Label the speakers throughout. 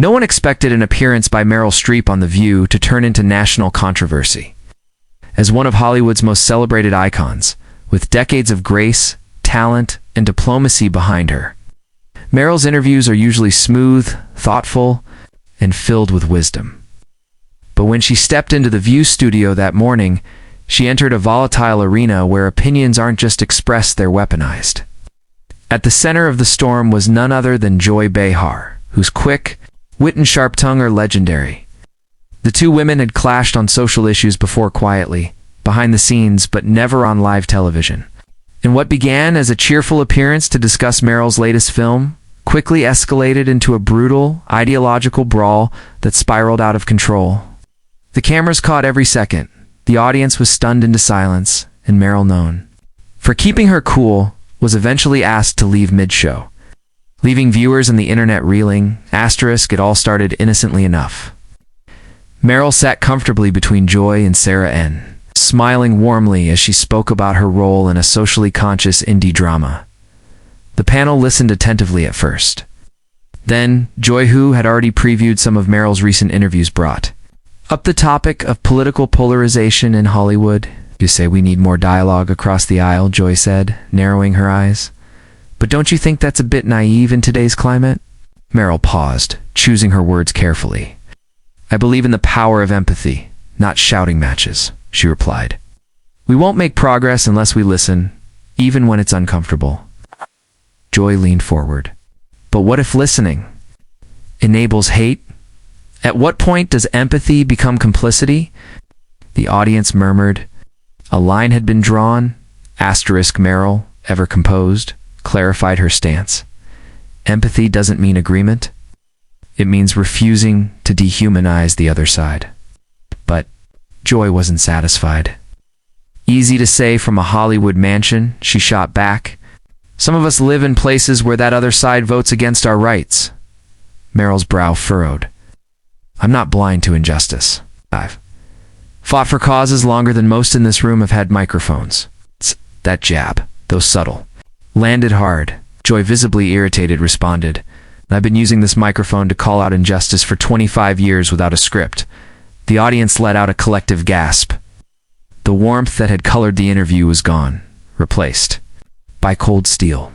Speaker 1: No one expected an appearance by Meryl Streep on The View to turn into national controversy. As one of Hollywood's most celebrated icons, with decades of grace, talent, and diplomacy behind her, Meryl's interviews are usually smooth, thoughtful, and filled with wisdom. But when she stepped into the View studio that morning, she entered a volatile arena where opinions aren't just expressed, they're weaponized. At the center of the storm was none other than Joy Behar, whose quick wit and sharp tongue are legendary. The two women had clashed on social issues before, quietly, behind the scenes, but never on live television. And what began as a cheerful appearance to discuss Meryl's latest film quickly escalated into a brutal, ideological brawl that spiraled out of control. The cameras caught every second. The audience was stunned into silence, and Meryl, known for keeping her cool, was eventually asked to leave mid-show, leaving viewers and the internet reeling. It all started innocently enough. Meryl sat comfortably between Joy and Sarah N., smiling warmly as she spoke about her role in a socially conscious indie drama. The panel listened attentively at first. Then, Joy, who had already previewed some of Meryl's recent interviews, brought up the topic of political polarization in Hollywood. "You say we need more dialogue across the aisle," Joy said, narrowing her eyes. "But don't you think that's a bit naive in today's climate?" Meryl paused, choosing her words carefully. "I believe in the power of empathy, not shouting matches," she replied. "We won't make progress unless we listen, even when it's uncomfortable." Joy leaned forward. "But what if listening enables hate? At what point does empathy become complicity?" The audience murmured. A line had been drawn. Meryl, ever composed, clarified her stance. Empathy doesn't mean agreement. It means refusing to dehumanize the other side. But Joy wasn't satisfied. "Easy to say from a Hollywood mansion," she shot back. "Some of us live in places where that other side votes against our rights." Meryl's brow furrowed. "I'm not blind to injustice. I've fought for causes longer than most in this room have had microphones." That jab, though subtle, landed hard. Joy, visibly irritated, responded, "I've been using this microphone to call out injustice for 25 years without a script." The audience let out a collective gasp. The warmth that had colored the interview was gone, replaced by cold steel.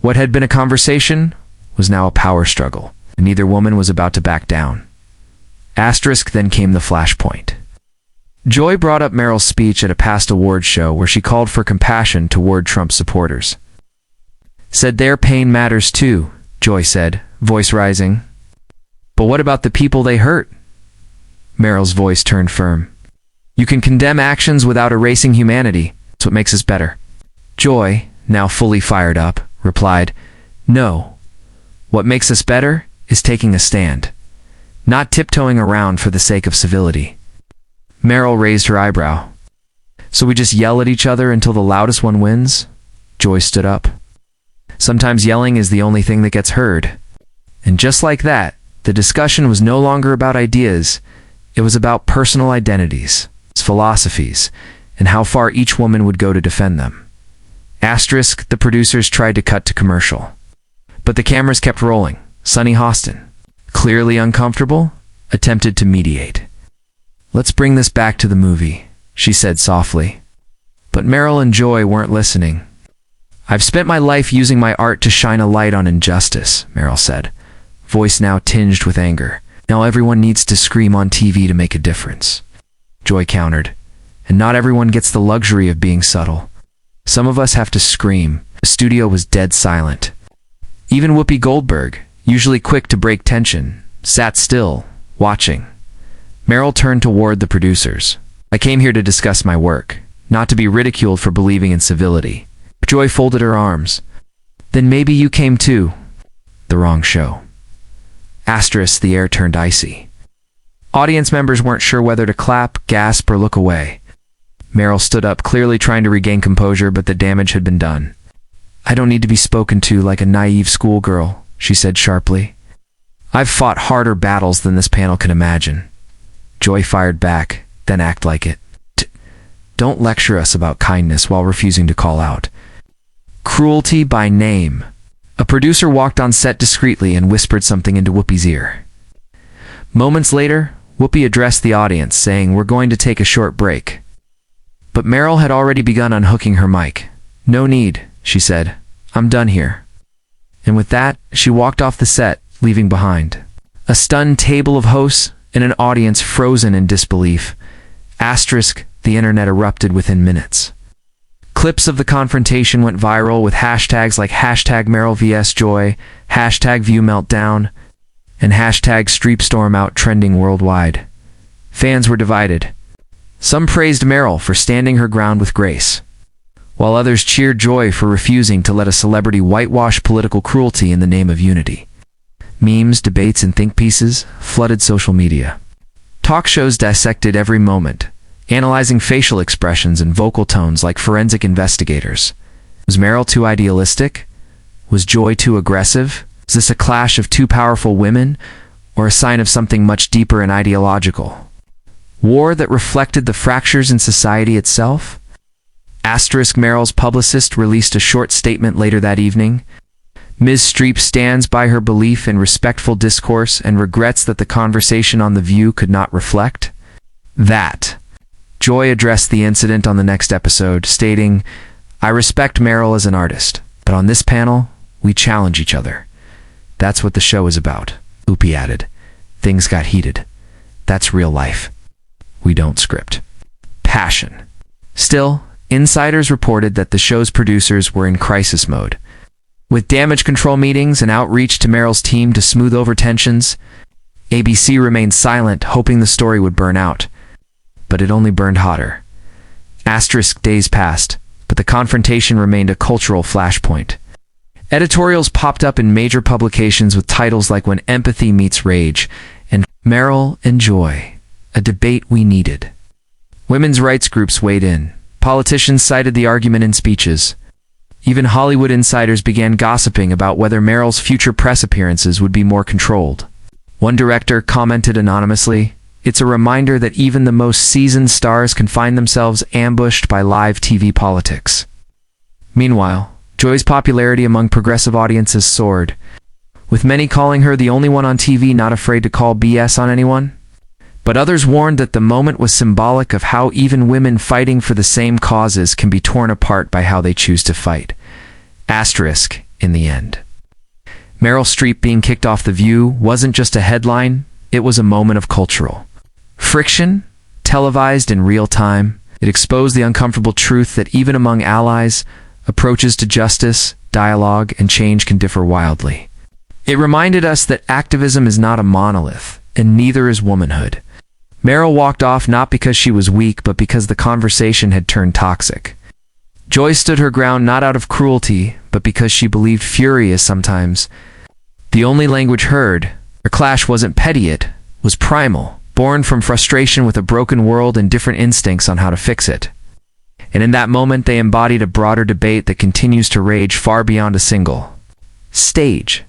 Speaker 1: What had been a conversation was now a power struggle, and neither woman was about to back down. Then came the flashpoint. Joy brought up Meryl's speech at a past awards show where she called for compassion toward Trump supporters. "Said their pain matters too," Joy said, voice rising. "But what about the people they hurt?" Meryl's voice turned firm. "You can condemn actions without erasing humanity. That's what makes us better." Joy, now fully fired up, replied, "No. What makes us better is taking a stand. Not tiptoeing around for the sake of civility." Meryl raised her eyebrow. "So we just yell at each other until the loudest one wins?" Joy stood up. "Sometimes yelling is the only thing that gets heard." And just like that, the discussion was no longer about ideas. It was about personal identities, philosophies, and how far each woman would go to defend them. The producers tried to cut to commercial. But the cameras kept rolling. Sunny Hostin, clearly uncomfortable, attempted to mediate. "Let's bring this back to the movie," she said softly. But Meryl and Joy weren't listening. "I've spent my life using my art to shine a light on injustice," Meryl said, voice now tinged with anger. "Now everyone needs to scream on TV to make a difference," Joy countered. "And not everyone gets the luxury of being subtle. Some of us have to scream." The studio was dead silent. Even Whoopi Goldberg, usually quick to break tension, sat still, watching. Meryl turned toward the producers. "I came here to discuss my work, not to be ridiculed for believing in civility." Joy folded her arms. "Then maybe you came too." "The wrong show." The air turned icy. Audience members weren't sure whether to clap, gasp, or look away. Meryl stood up, clearly trying to regain composure, but the damage had been done. "I don't need to be spoken to like a naive schoolgirl," she said sharply. "I've fought harder battles than this panel can imagine." Joy fired back, "Then act like it. Don't lecture us about kindness while refusing to call out cruelty by name." A producer walked on set discreetly and whispered something into Whoopi's ear. Moments later, Whoopi addressed the audience, saying, "We're going to take a short break." But Meryl had already begun unhooking her mic. "No need," she said. "I'm done here." And with that, she walked off the set, leaving behind a stunned table of hosts and an audience frozen in disbelief. The internet erupted within minutes. Clips of the confrontation went viral with hashtags like hashtag Meryl vs. Joy, hashtag View Meltdown, and hashtag Streep Storm Out trending worldwide. Fans were divided. Some praised Meryl for standing her ground with grace, while others cheered Joy for refusing to let a celebrity whitewash political cruelty in the name of unity. Memes, debates, and think pieces flooded social media. Talk shows dissected every moment, analyzing facial expressions and vocal tones like forensic investigators. Was Meryl too idealistic? Was Joy too aggressive? Was this a clash of two powerful women, or a sign of something much deeper and ideological? War that reflected the fractures in society itself? Meryl's publicist released a short statement later that evening. Ms. Streep stands by her belief in respectful discourse and regrets that the conversation on The View could not reflect that. Joy addressed the incident on the next episode, stating, "I respect Meryl as an artist, but on this panel, we challenge each other. That's what the show is about." Whoopi added, "Things got heated. That's real life. We don't script." Passion. Still, insiders reported that the show's producers were in crisis mode. With damage control meetings and outreach to Meryl's team to smooth over tensions, ABC remained silent, hoping the story would burn out. But it only burned hotter. Days passed, but the confrontation remained a cultural flashpoint. Editorials popped up in major publications with titles like "When Empathy Meets Rage" and "Meryl and Joy, a debate we needed." Women's rights groups weighed in. Politicians cited the argument in speeches. Even Hollywood insiders began gossiping about whether Meryl's future press appearances would be more controlled. One director commented anonymously, "It's a reminder that even the most seasoned stars can find themselves ambushed by live TV politics." Meanwhile, Joy's popularity among progressive audiences soared, with many calling her the only one on TV not afraid to call BS on anyone. But others warned that the moment was symbolic of how even women fighting for the same causes can be torn apart by how they choose to fight. In the end. Meryl Streep being kicked off The View wasn't just a headline, it was a moment of cultural friction, televised in real time. It exposed the uncomfortable truth that even among allies, approaches to justice, dialogue, and change can differ wildly. It reminded us that activism is not a monolith, and neither is womanhood. Meryl walked off not because she was weak, but because the conversation had turned toxic. Joy stood her ground not out of cruelty, but because she believed fury is sometimes the only language heard. Her clash wasn't petty, it was primal, born from frustration with a broken world and different instincts on how to fix it. And in that moment, they embodied a broader debate that continues to rage far beyond a single stage.